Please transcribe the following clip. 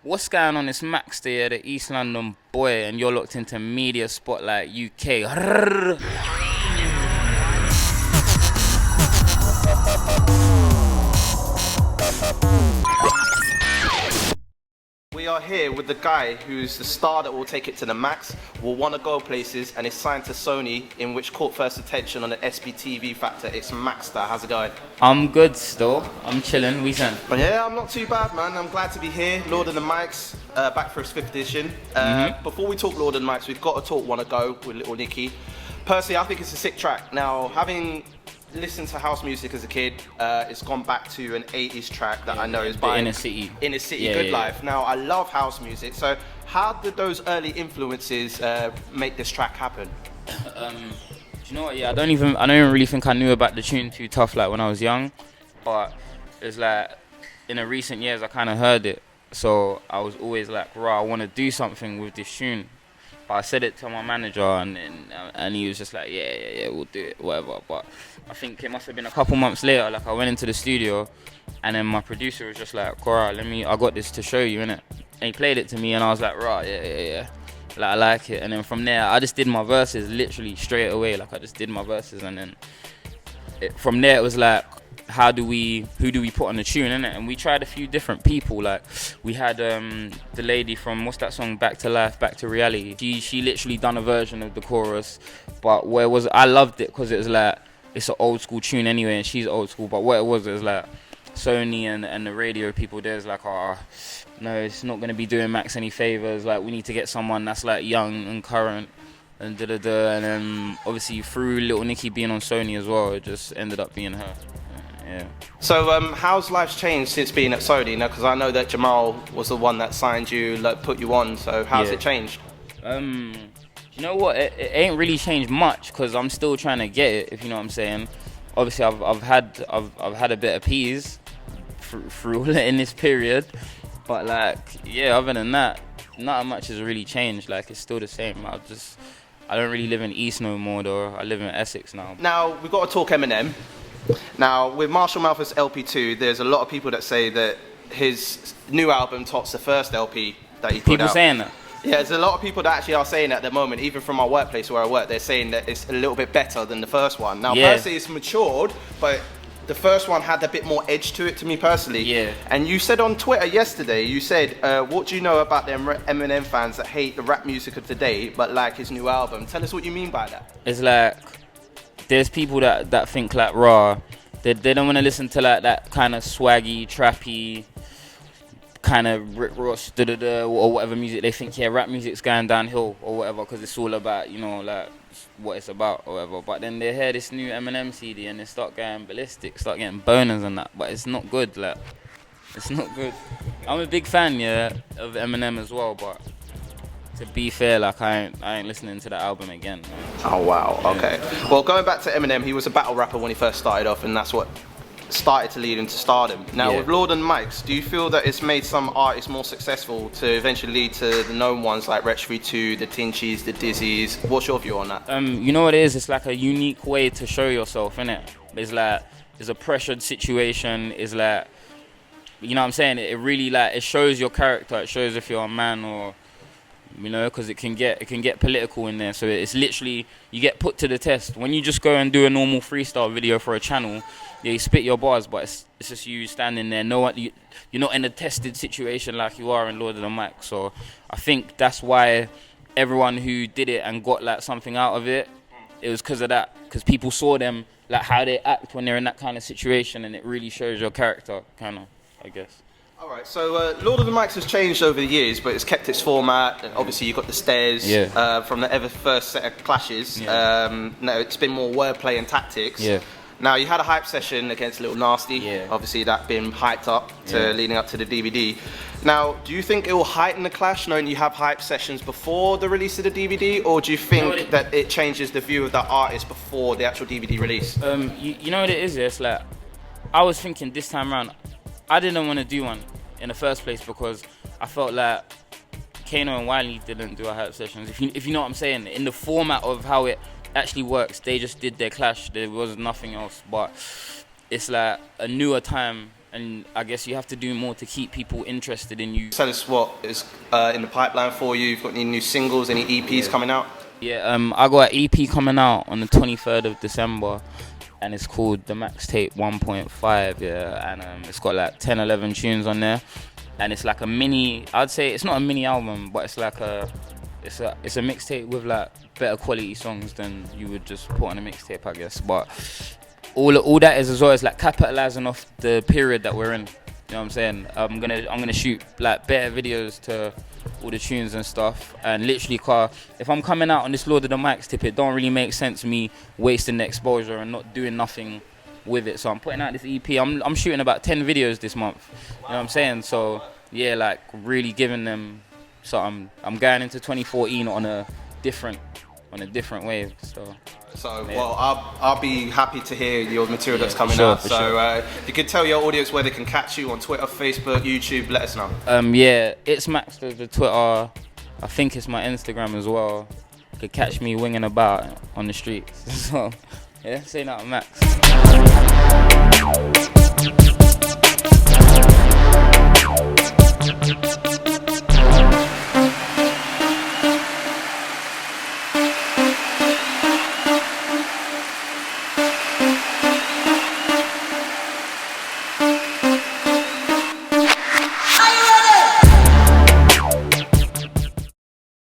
What's going on? It's Maxsta, here, the East London boy, and you're locked into Media Spotlight UK. We are here with the guy who's the star that will take it to the max, will want to go places, and is signed to Sony, in which caught first attention on the SBTV factor. It's Maxsta. How's it going? I'm good still. I'm chilling. We saying? Yeah, I'm not too bad, man. I'm glad to be here. Lord of the Mics, back for his 5th edition. Before we talk Lord of the Mics, we've got to talk Wanna Go with Little Nikki. Personally, I think it's a sick track. Now, having listened to house music as a kid, it's gone back to an 80s track that I know is by Inner City. Inner City, Good Life. Now, I love house music, so how did those early influences make this track happen? Do you know what? Yeah, I don't even really think I knew about the tune Too Tough like when I was young, but it's like in the recent years I kind of heard it, so I was always like, I want to do something with this tune. But I said it to my manager, and he was just like, yeah, we'll do it, whatever. But I think it must have been a couple months later, like I went into the studio, and then my producer was just like, I got this to show you, innit? And he played it to me, and I was like, yeah. Like, I like it. And then from there, I just did my verses literally straight away. Like, I just did my verses, and then from there it was like, who do we put on the tune, innit? And we tried a few different people. Like, we had the lady from, what's that song, Back to Life, Back to Reality. She literally done a version of the chorus, but I loved it because it was like, it's an old school tune anyway, and she's old school. But what it was like, Sony and the radio people there's like, no, it's not gonna be doing Max any favors. Like, we need to get someone that's like young and current and and then obviously through Little Nikki being on Sony as well, it just ended up being her. Yeah. So how's life's changed since being at Sony? Now, because I know that Jamal was the one that signed you, like, put you on. So how's it changed? You know what? It ain't really changed much because I'm still trying to get it. If you know what I'm saying. Obviously, I've had a bit of peas through in this period, but like, yeah, other than that, not much has really changed. Like, it's still the same. I don't really live in East no more, though. I live in Essex now. Now we've got to talk Eminem. Now, with Marshall Mathers LP2, there's a lot of people that say that his new album tops the first LP that he put out. People saying that? Yeah, there's a lot of people that actually are saying that at the moment, even from my workplace where I work, they're saying that it's a little bit better than the first one. Now, personally, it's matured, but the first one had a bit more edge to it, to me personally. Yeah. And you said on Twitter yesterday, you said, what do you know about them Eminem fans that hate the rap music of today, but like his new album? Tell us what you mean by that. It's like, there's people that think like, they don't want to listen to like that kind of swaggy, trappy, kind of Rick Ross, or whatever music. They think, rap music's going downhill or whatever, because it's all about, like, what it's about or whatever. But then they hear this new Eminem CD and they start going ballistic, start getting boners and that. But it's not good, like, it's not good. I'm a big fan, of Eminem as well, but to be fair, like, I ain't listening to that album again. Oh, wow, okay. Well, going back to Eminem, he was a battle rapper when he first started off, and that's what started to lead him to stardom. Now, with Lord and Mics, do you feel that it's made some artists more successful to eventually lead to the known ones like Wretch 32, the Tinchies, the Dizzies? What's your view on that? You know what it is? It's like a unique way to show yourself, innit? It's like, it's a pressured situation. It's like, you know what I'm saying? It really, like, it shows your character. It shows if you're a man or, because it can get political in there. So it's literally, you get put to the test. When you just go and do a normal freestyle video for a channel, you spit your bars, but it's just you standing there. You're not in a tested situation like you are in Lord of the Mics. So I think that's why everyone who did it and got like something out of it, it was because of that. Because people saw them, like, how they act when they're in that kind of situation, and it really shows your character, kind of, I guess. All right, so Lord of the Mics has changed over the years, but it's kept its format. Obviously, you've got the stairs from the ever first set of clashes. No, it's been more wordplay and tactics. Yeah. Now, you had a hype session against Little Nasty. Obviously, that been hyped up to leading up to the DVD. Now, do you think it will heighten the clash, knowing you have hype sessions before the release of the DVD, or do you think that it changes the view of the artist before the actual DVD release? You know what it is? It's like, I was thinking this time around, I didn't want to do one in the first place because I felt like Kano and Wiley didn't do a hype sessions. If you know what I'm saying, in the format of how it actually works, they just did their clash. There was nothing else. But it's like a newer time and I guess you have to do more to keep people interested in you. Tell us what is in the pipeline for you. You've got any new singles, any EPs coming out? Yeah, I got an EP coming out on the 23rd of December, and it's called the Maxsta 1.5. Yeah, and it's got like 10, 11 tunes on there, and it's like a mini. I'd say it's not a mini album, but it's like it's a mixtape with like better quality songs than you would just put on a mixtape, I guess. But all that is as well is like capitalizing off the period that we're in. You know what I'm saying? I'm gonna shoot like better videos to all the tunes and stuff, and literally, if I'm coming out on this Lord of the Mics tip, it don't really make sense me wasting the exposure and not doing nothing with it. So I'm putting out this EP. I'm shooting about 10 videos this month. You know what I'm saying? So yeah, like really giving them. So I'm going into 2014 on a different wave. So yeah. Well, I'll be happy to hear your material that's coming sure, out. So sure. If you could tell your audience where they can catch you on Twitter, Facebook, YouTube, let us know. Yeah, it's Maxsta, the Twitter. I think it's my Instagram as well. You could catch me winging about on the streets. So yeah, say that, Max.